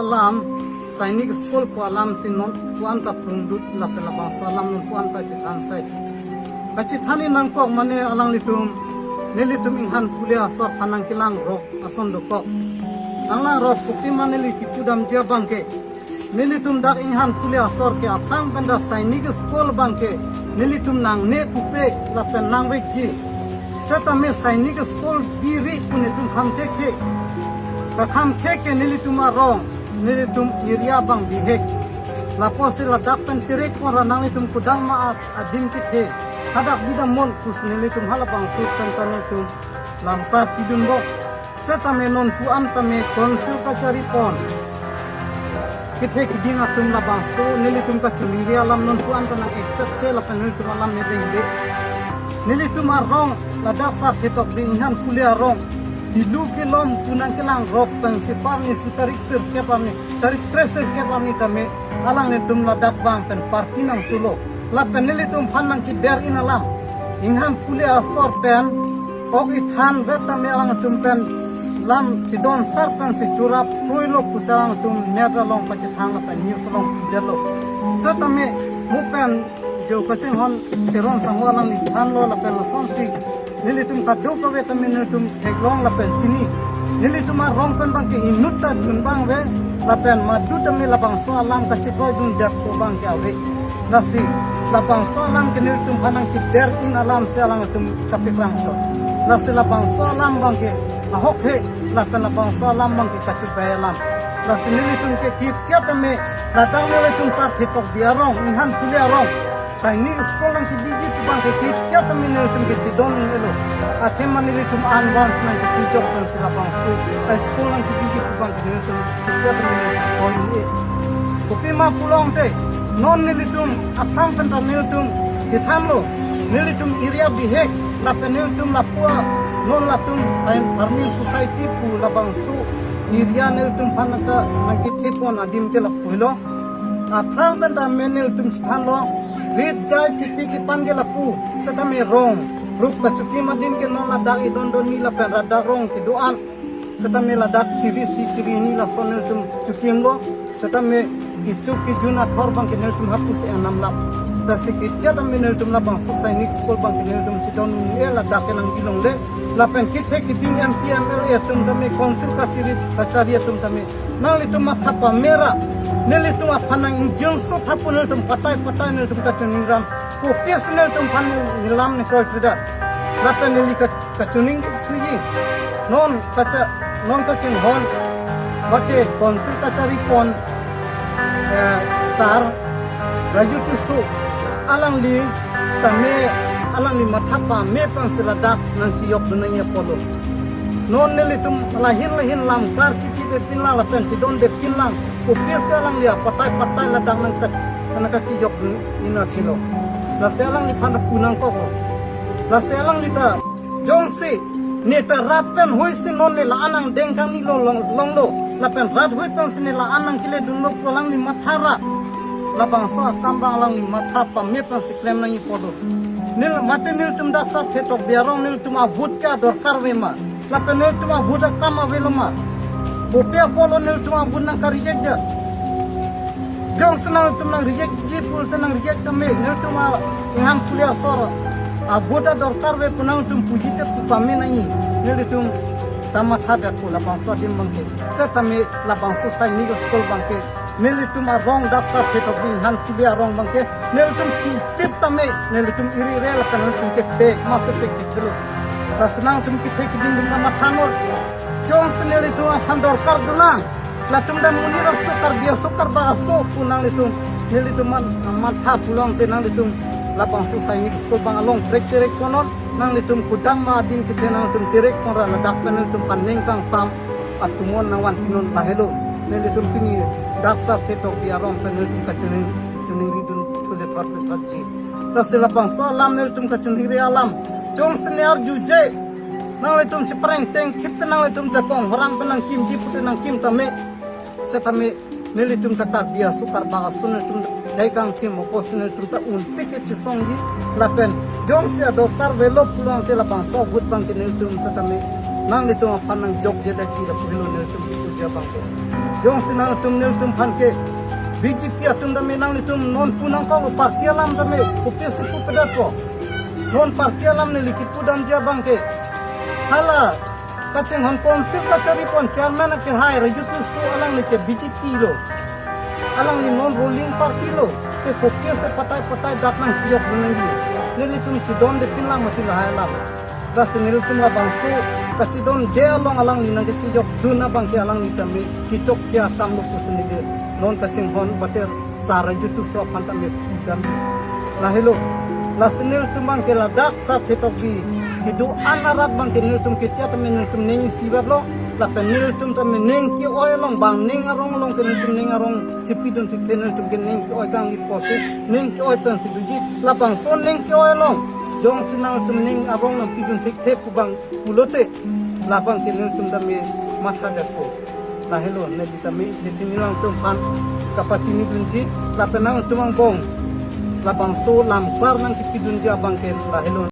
alam sainik school ko alam sinon puan ta prundut la pela bangsa alam nun puan ta chitan sai kachithani nang ko mane alang litum nelitum inhan pulia asor panang kilang rok ason doko anglang rok kupi mane li kipudam jia bangke nelitum dak inhan pulia asor ke apang benda sainik school bangke nelitum nang ne kupe la pen nang wekji setame sainik school biri punitum khamke ke kakham ke nelitum arong nelitum iria bang bihek laposi la dapen tirek ora nang litum kudang maat adim ke hadak bidam mon kus nelitum halabang sur tentanitum lampat tidun bok setame non puan tame konsul kacari pon kithe kiding atum labang so nelitum kachuniri alam non puan tanang accept se la penelitum alam ne dengde nelitum arong ladak sar ketok binhan kuliah rong hilu kilom punang kilang rok prinsipal ni sitarik sir ke pamni tarik treser ke pamni tame alang ne tum ladak bang pen parti nang tulo la penelitum phanang ki ber in alam inghan kuliah asor pen ok ithan betame alang tum pen lam chidon sar pen si churap proilo pusarang tum neda long pachithang la pen news long delo satame mupen jo kaching hon teron sangwalang ni than lo la pen son si nilitum kadu kawe tame nilitum heglong la pen chini nilitum rong pen bang ke inutta dun bang we la pen madu tame la bang so alam kachikoi dun dak ko bang ke awe nasi la bang so alam ke nilitum hanang ki ber in alam se alang tum kapik rang so nasi la bang so alam bang ke ahok he la pen la bang so alam bang ke kachu bay alam nasi nilitum ke kit kya tame la dang nilitum sar thitok biarong inhan kuliarong sainik school nang kibiji pubang ke kya taminel tum ke sidon elo athe manili tum advance nang ke kijok pan sila bang su school nang kibiji pubang ke tum kya taminel on ye kopi ma pulong te non nilitum apang pentar nilitum jithan lo nilitum area bihek la penil tum la pua non la tum pain parmi society pu la bang su area nilitum phanaka nang ke thepon adim ke la puilo apang pentar menil tum jithan lo rit jai tipi ki panggil aku setame rong ruk bacuki madin ke non ladang idon ni la pen rada rong ki doan setame ladak kiri si kiri ni la sonel tum cukim lo setame gicu ki juna thor bang kinel tum hapus enam lap dasi ki jada minel tum la bang sainik school bang kinel tum chidon ni la dak nang bilong le la pen ki the ki ding MPML tum tame konsil ka kiri kachari tum tame nang litum matha pa mera nelitum aphanang injung so thapun nelitum patai nelitum kachuning ram ko pes nelitum phan nilam ne koi trida lape neli kachuning thuyi non kaching hon bate konsil kachari pon sar rajutu so alang li tame alang li mathapa me pansila nang chiyok dunanya polo non nelitum lahin lam kar chiki de pinlang la pen chidon de pinlang ko pesa lang dia patai la dang nang kat chiyok ina kilo la selang ni phan punang ko la selang ni ta jongsi ne ta rat pen hoi sin non le la anang deng kang ni long lo la pen rat hoi pen sin la anang kile dun lo ko lang ni mathara la bang so kambang lang ni matha pa me pen siklem nang i podo nil mate nil tum da sar thetok biarong nil tum abut ka dorkar wema la pen nil tum abut ka ma veloma bopia polo nil tum abut nang kariyek ja jong senang tum nang reject ji pul tenang reject tame nil tum inhan kuliah sor abuta dorkar we punang tum pujite pupame nai nil tum tamat hadat pula bangso dim bangke setame la bangso sainik school bangke nil tum rong dak sar thetok inhan kuliah rong bangke nil tum thi tip tame nil tum iri re la kan tum ke pe master pe ke dilo la senang tum ki the ki ding dum ma thanor jong senel itu akan dorkar dulang latum dan munir sukar biasa sukar baso punang itu nil itu matha pulang tenang itu lapang sainik school bang along trek konor nang litum kudang ma din kita nang tum direk konra ladak penel tum paneng kang sam atumon nang wan pinon lahelo nil itu pini daksa thetok biarong penel tum kacuning ridun thule parji tas lapang so alam nil tum kacuning alam jong senior juje nang litum cipreng teng kip nang litum jakong horang penang kim ji putih nang kim tame setame nilitum kata biasa sukar bagas tu nilitum daikang kim opos nilitum ta untik ke cisonggi lapen jong sia dokar velo pulang te lapang so but bang nilitum setame nang litum panang jok je dak kira pulo nilitum puja bang jong sinang tum nil tum pan ke BJP atum dame nang litum non punang kau parti alam dame kupesi pu pedato non parti alam ne likit pudam dia bangke hala kaceng hon konsep kacari pon chairman ke hai rajutu su alang ni ke BJP lo alang ni non ruling party lo se kupesi patai datang ciok bunangi ne litum cidon de pinlang mati lahai lam das ne litum la bangsu kacidon de along alang ni nang cijok duna bangke alang ni tami kicok cia tam lo pusni de non kacing hon bater sara jutu so panta me gambi lahelo lasenil tumang ke ladak sa thetok bi hidu anarat bang ke nil tum ke tia tam nil tum nengi sibab lo la penil tum tam neng ki oilong bang neng arong long ke nil tum neng arong cipidon ti nil tum ke neng ki oi kang lit posi neng ki oi pen siduji la bang so neng ki oilong jong sinang tum neng arong nam pidon thek thep bang pulote la bang ke nil tum dame mata datko lahelo ne bitami hitinilang tum fan kapacini dunji la penang tumang bong la bang so lam klar nang kipidun ja bang ke lahelo